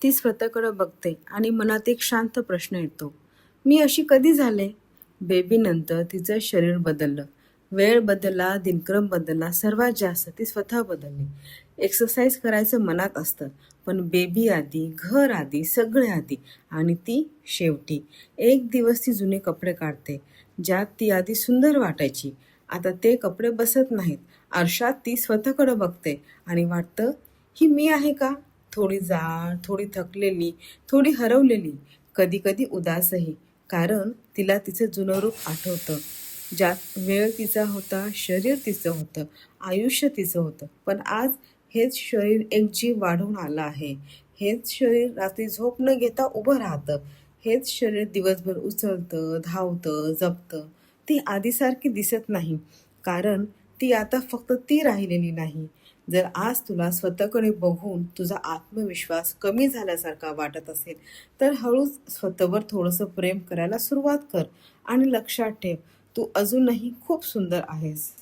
ती स्वतःकडे बघते आणि मनात एक शांत प्रश्न येतो, मी अशी कधी झाले? बेबीनंतर तिचं शरीर बदललं, वेळ बदलला, दिनक्रम बदलला, सर्वात जास्त ती स्वतः बदलली. एक्सरसाइज करायचं मनात असतं, पण बेबी आधी, घर आधी, सगळे आधी, आणि ती शेवटी. एक दिवस ती जुने कपडे काढते, ज्यात ती आधी सुंदर वाटायची. आता ते कपडे बसत नाहीत. आरशात ती स्वतःकडे बघते आणि वाटतं, ही मी आहे का? थोडी जाड, थोडी थकलेली, थोडी हरवलेली, कधी कधी उदासही. कारण तिला तिचं जुनं रूप आठवतं, ज्यात वेळ तिचा होता, शरीर तिचं होतं, आयुष्य तिचं होतं. पण आज हेच शरीर एक जीव वाढवून आलं आहे. हेच शरीर रात्री झोप न घेता उभं राहतं. हेच शरीर दिवसभर उचलतं, धावतं, जपतं. ती आधीसारखी दिसत नाही, कारण ती आता फक्त ती राहिलेली नाही. जर आज तुला स्वतःकडे बघून तुझा आत्मविश्वास कमी झाल्यासारखा वाटत असेल, तर हळूच स्वतःवर थोडंसं प्रेम करायला सुरुवात कर आणि लक्षात ठेव, तू अजूनही खूप सुंदर आहेस.